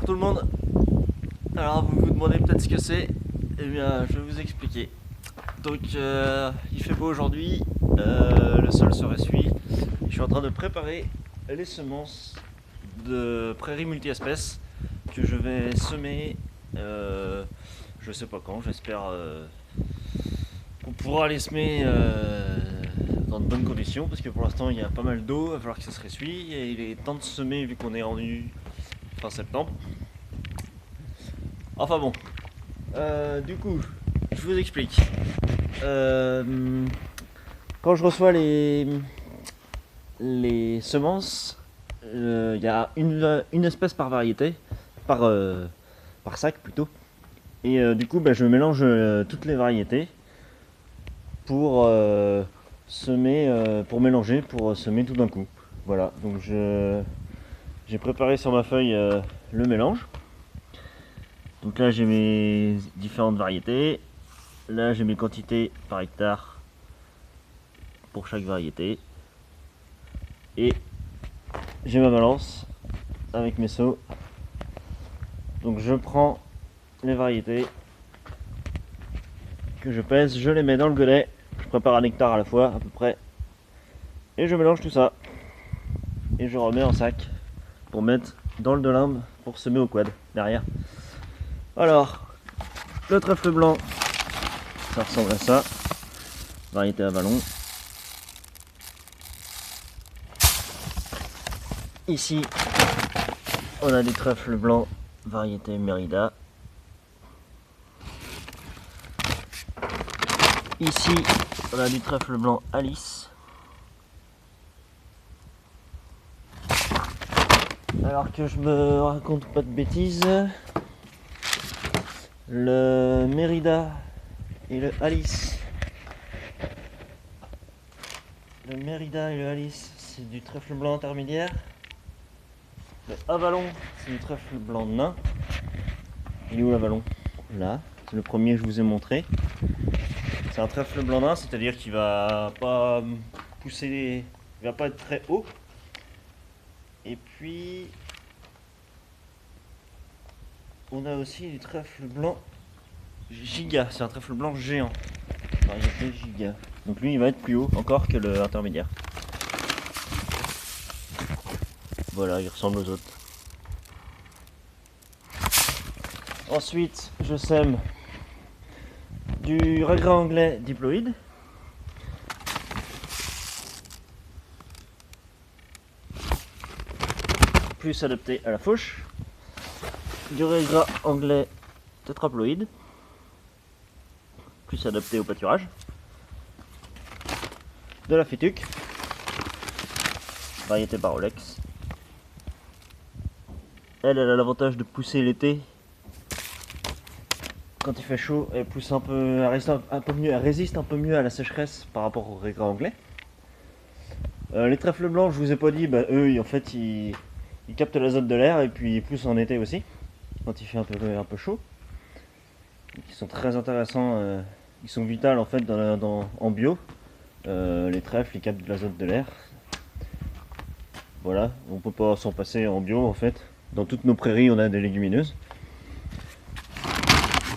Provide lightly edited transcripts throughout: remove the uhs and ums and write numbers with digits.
Bonjour tout le monde. Alors vous vous demandez peut-être ce que c'est. Eh bien je vais vous expliquer. Donc il fait beau aujourd'hui, le sol se ressuit. Je suis en train de préparer les semences de prairies multi-espèces que je vais semer je sais pas quand, j'espère qu'on pourra les semer dans de bonnes conditions parce que pour l'instant il y a pas mal d'eau, il va falloir que ça se ressuie et il est temps de semer vu qu'on est rendu fin septembre. Enfin bon, du coup, je vous explique. Quand je reçois les semences, il y a une espèce par variété, par sac plutôt. Et du coup, je mélange toutes les variétés pour semer, pour mélanger, pour semer tout d'un coup. Voilà, donc j'ai préparé sur ma feuille le mélange. Donc là j'ai mes différentes variétés, là j'ai mes quantités par hectare pour chaque variété, et j'ai ma balance avec mes seaux. Donc je prends les variétés que je pèse, je les mets dans le godet, je prépare un hectare à la fois à peu près, et je mélange tout ça, et je remets en sac pour mettre dans le dolimbe pour semer au quad derrière. Alors, le trèfle blanc, ça ressemble à ça, variété à vallon. Ici, on a du trèfle blanc, variété Mérida. Ici, on a du trèfle blanc Alice. Alors que je me raconte pas de bêtises, le Mérida et le Alice. Le Mérida et le Alice, c'est du trèfle blanc intermédiaire. Le Avalon, c'est du trèfle blanc nain. Il est où l'Avalon? Là, c'est le premier que je vous ai montré. C'est un trèfle blanc nain, c'est-à-dire qu'il va pas pousser, il va pas être très haut. Et puis, on a aussi du trèfle blanc Giga, c'est un trèfle blanc géant. Variété Giga. Donc lui, il va être plus haut encore que le intermédiaire. Voilà, il ressemble aux autres. Ensuite, je sème du raisin anglais diploïde. Plus adapté à la fauche. Du raisin anglais tétraploïde. Plus adapté au pâturage. De la fétuque. Variété Barolex. Elle a l'avantage de pousser l'été. Quand il fait chaud, elle pousse un peu, elle résiste un peu mieux à la sécheresse par rapport au raisin anglais. Les trèfles blancs, je vous ai pas dit, eux, en fait, ils captent l'azote de l'air et puis ils poussent en été aussi, quand il fait un peu chaud. Donc, ils sont très intéressants, ils sont vitaux en fait en bio. Les trèfles, ils captent de l'azote de l'air. Voilà, on peut pas s'en passer en bio en fait. Dans toutes nos prairies, on a des légumineuses.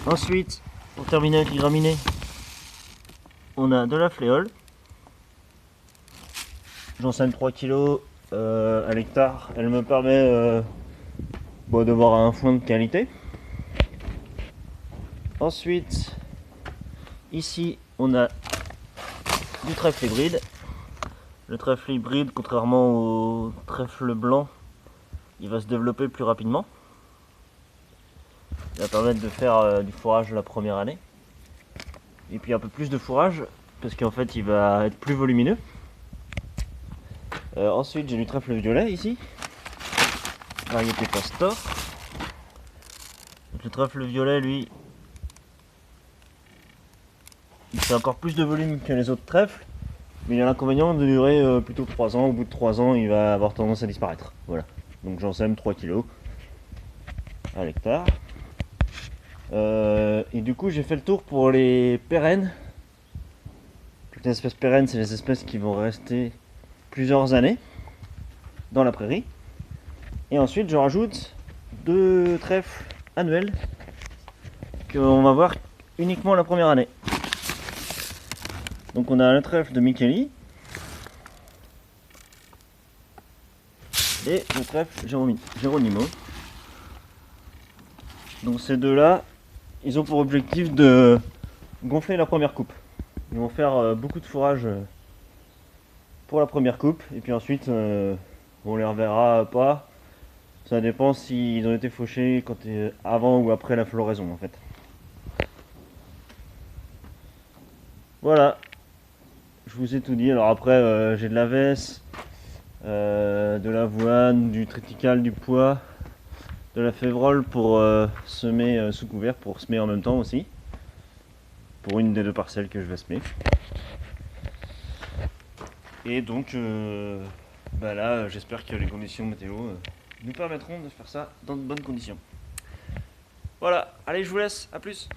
Ensuite, pour terminer avec les graminées, on a de la fléole. J'en sème 3 kg à l'hectare. Elle me permet d'avoir un foin de qualité. Ensuite, ici, on a du trèfle hybride. Le trèfle hybride, contrairement au trèfle blanc, il va se développer plus rapidement. Il va permettre de faire du fourrage la première année. Et puis un peu plus de fourrage, parce qu'en fait il va être plus volumineux. Ensuite j'ai du trèfle violet ici. Variété Pastor. Donc, le trèfle violet, lui, il fait encore plus de volume que les autres trèfles. Mais il a l'inconvénient de durer plutôt 3 ans. Au bout de 3 ans, il va avoir tendance à disparaître. Voilà. Donc j'en sème 3 kg à l'hectare. Et du coup, j'ai fait le tour pour les pérennes. Les espèces pérennes, c'est les espèces qui vont rester plusieurs années dans la prairie. Et ensuite, je rajoute 2 trèfles annuels qu'on va voir uniquement la première année. Donc on a le trèfle de Micheli et le trèfle Geronimo. Donc ces deux-là, ils ont pour objectif de gonfler la première coupe. Ils vont faire beaucoup de fourrage pour la première coupe et puis ensuite on les reverra pas. Ça dépend s'ils ont été fauchés avant ou après la floraison en fait. Voilà, je vous ai tout dit. Alors après j'ai de la veste, de l'avoine, du triticale, du pois, de la févrole pour semer sous couvert, pour semer en même temps aussi. Pour une des 2 parcelles que je vais semer. Et donc là j'espère que les conditions météo nous permettront de faire ça dans de bonnes conditions. Voilà, allez je vous laisse, à plus.